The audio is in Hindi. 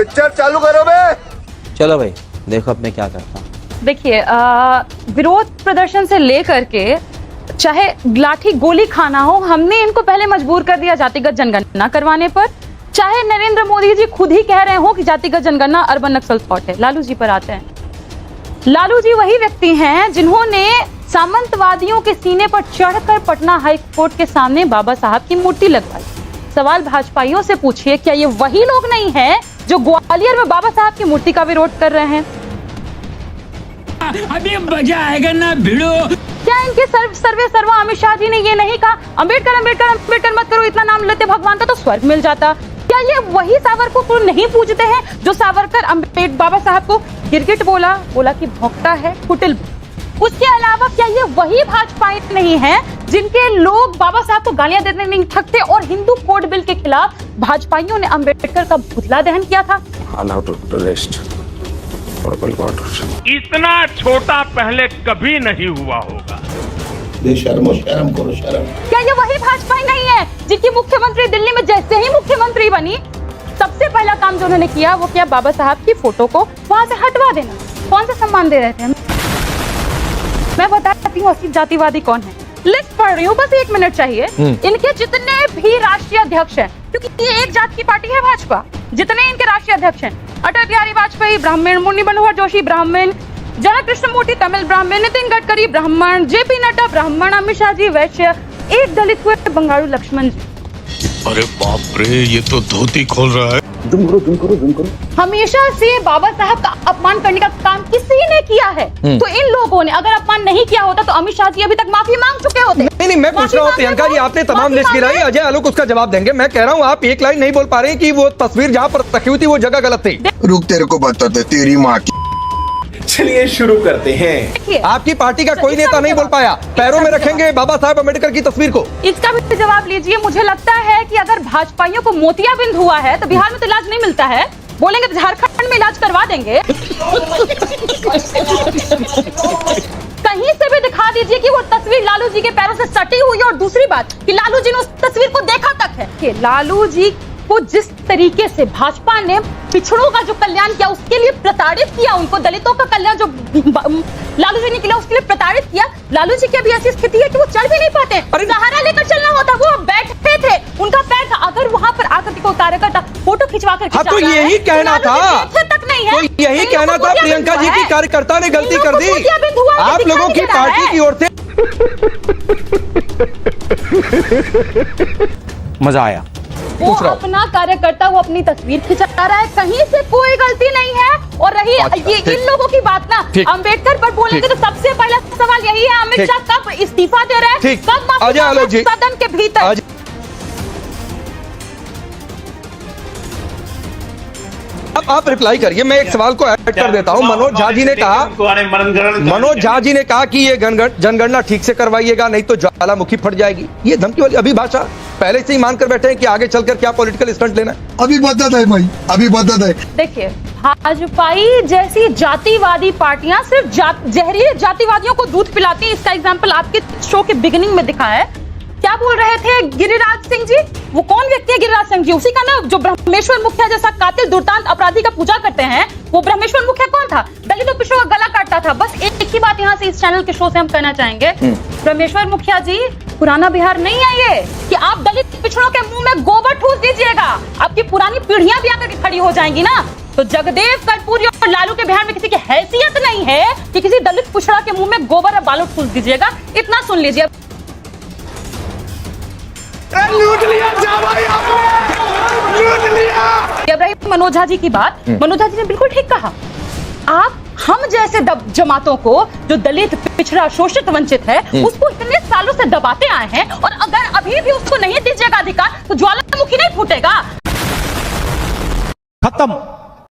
पिक्चर चालू करो बे। चलो भाई देखो अब मैं क्या करता हूँ। देखिए विरोध प्रदर्शन से लेकर के चाहे लाठी गोली खाना हो, हमने इनको पहले मजबूर कर दिया जातिगत जनगणना करवाने पर। चाहे नरेंद्र मोदी जी खुद ही कह रहे हो कि जातिगत जनगणना अर्बन नक्सल थॉट है। लालू जी पर आते हैं। लालू जी वही व्यक्ति हैं जिन्होंने सामंतवादियों के सीने पर चढ़कर पटना हाई कोर्ट के सामने बाबा साहब की मूर्ति लगवाई। सवाल भाजपाइयों से पूछिए, क्या ये वही लोग नहीं हैं जो ग्वालियर में बाबा साहब की मूर्ति का विरोध कर रहे हैं? अभी मजा आएगा ना भिड़ो। क्या इनके सर्वे सर्वा अमित शाह जी ने ये नहीं कहा अंबेडकर अंबेडकर अंबेडकर मत करो, इतना नाम लेते भगवान का तो स्वर्ग मिल जाता? क्या ये वही सावरकर को नहीं पूछते हैं जो सावरकर अंबेडकर बाबा साहब को गिरगिट बोला कि भौंकता है, कुटिल? उसके अलावा क्या ये वही भाजपाई नहीं है जिनके लोग बाबा साहब को गालियां देने नहीं थकते और हिंदू कोड बिल के खिलाफ भाजपाइयों ने अंबेडकर का पुतला दहन किया था? इतना छोटा पहले कभी नहीं हुआ होगा। शर्म करो शर्म। क्या ये वही भाजपाई नहीं है जिनकी मुख्यमंत्री दिल्ली में जैसे ही मुख्यमंत्री बनी सबसे पहला काम जो उन्होंने किया वो किया बाबा साहब की फोटो को वहां से हटवा देना? कौन सा सम्मान दे रहे थे? मैं बताती हूँ असली जातिवादी कौन है। लिस्ट पढ़ रही हूँ, बस 1 मिनट चाहिए। इनके जितने भी राष्ट्रीय अध्यक्ष हैं, क्योंकि ये एक जात की पार्टी है भाजपा, जितने इनके राष्ट्रीय अध्यक्ष हैं, अटल बिहारी वाजपेयी ब्राह्मण, मुरली मनोहर जोशी ब्राह्मण, जन कृष्णमूर्ति तमिल ब्राह्मण, नितिन गडकरी ब्राह्मण, जेपी नड्डा ब्राह्मण, अमित शाह जी वैश्य, एक दलित हुए बंगारू लक्ष्मण जी। अरे बाप रे, ये तो धोती खोल रहा है। जुम करो। हमेशा से बाबा साहब का अपमान करने का काम किसी ने किया है, तो इन लोगों ने अगर अपमान नहीं किया होता तो अमित शाह जी अभी तक माफी मांग चुके होते। नहीं, मैं पूछ रहा हूँ प्रियंका जी, आपने तमाम लिस्ट गिराई, अजय आलोक उसका जवाब देंगे। मैं कह रहा हूँ आप एक लाइन नहीं बोल पा रहे कि वो तस्वीर जहाँ पर रखी हुई थी वो जगह गलत थी। रुक, तेरे को बताते तेरी माँ की। चलिए शुरू करते हैं। आपकी पार्टी का कोई नेता नहीं बोल पाया, पैरों में रखेंगे बाबा साहब अम्बेडकर की तस्वीर को। इसका भी जवाब लीजिए। मुझे लगता है कि अगर भाजपाइयों को मोतियाबिंद हुआ है तो बिहार में तो इलाज नहीं मिलता है, बोलेंगे तो झारखंड में इलाज करवा देंगे। कहीं से भी दिखा दीजिए कि वो तस्वीर लालू जी के पैरों से सटी हुई है। और दूसरी बात कि लालू जी ने उस तस्वीर को देखा तक है कि लालू जी को जिस तरीके से भाजपा ने पिछड़ों का जो कल्याण किया उसके लिए प्रताड़ित किया, उनको दलितों का कल्याण जो लालू जी ने किया उसके लिए प्रताड़ित किया। लालू जी की अभी ऐसी स्थिति है कि वो चल भी नहीं पाते, सहारा लेकर चलना होता, वो बैठे थे, उनका पैर था। अगर वहां पर आकर को कार्यकर्ता फोटो खिंचवा कर तो यही कहना था, तक नहीं है, तो यही कहना था प्रियंका जी की कार्यकर्ता ने गलती कर दी आप लोगों की पार्टी की ओर से। मजा आया। वो अपना कार्यकर्ता वो अपनी तस्वीर खिंचा रहा है, कहीं से कोई गलती नहीं है। और रही ये इन लोगों की बात ना, अंबेडकर पर बोलेंगे तो सबसे पहला सवाल यही है, अमित शाह कब इस्तीफा दे रहे हैं, कब माफी सदन के भीतर? अब आप रिप्लाई करिए, मैं एक सवाल को ऐड कर देता हूं। मनोज झा जी ने कहा कि ये जनगणना ठीक से करवाइएगा नहीं तो ज्वालामुखी फट जाएगी। ये धमकी वाली अभी भाषा पहले से ही मानकर बैठे हैं कि आगे चलकर क्या पॉलिटिकल स्टंट लेना है। अभी बदत है भाई, अभी बदत है। देखिए भाजपाई जैसी जातिवादी पार्टियां सिर्फ जहरीले जातिवादियों को दूध पिलाती हैं। इसका एग्जाम्पल आपके शो के बिगिनिंग में दिखा है। क्या बोल रहे थे गिरिराज सिंह जी? वो कौन व्यक्ति है गिरिराज सिंह जी? उसी का ना जो ब्रह्मेश्वर मुखिया जैसा कातिल दुर्दांत अपराधी का पूजा करते हैं, वो ब्रह्मेश्वर मुखिया कौन था? दलितों पिछड़ों का गला काटता था। बस एक ही बात यहाँ से इस चैनल के शो से हम कहना चाहेंगे, ब्रह्मेश्वर मुखिया जी पुराना बिहार नहीं है ये कि आप दलित पिछड़ों के मुंह में गोबर ठूस दीजिएगा, आपकी पुरानी पीढ़ियां भी आकर खड़ी हो जाएंगी ना। तो जगदेव कर्पूरी और लालू के बिहार में किसी की हैसियत नहीं है कि किसी दलित पिछड़ा के मुंह में गोबर और बालू ठूस दीजिएगा। इतना सुन लीजिए। लूट लिया भाई, लूट लिया। अब रही मनोज झा जी की बात, मनोज झा जी ने बिल्कुल ठीक कहा। हम जैसे जमातों को जो दलित पिछड़ा शोषित वंचित है उसको इतने सालों से दबाते आए हैं, और अगर अभी भी उसको नहीं दीजिएगा अधिकार तो ज्वालामुखी नहीं फूटेगा। खत्म।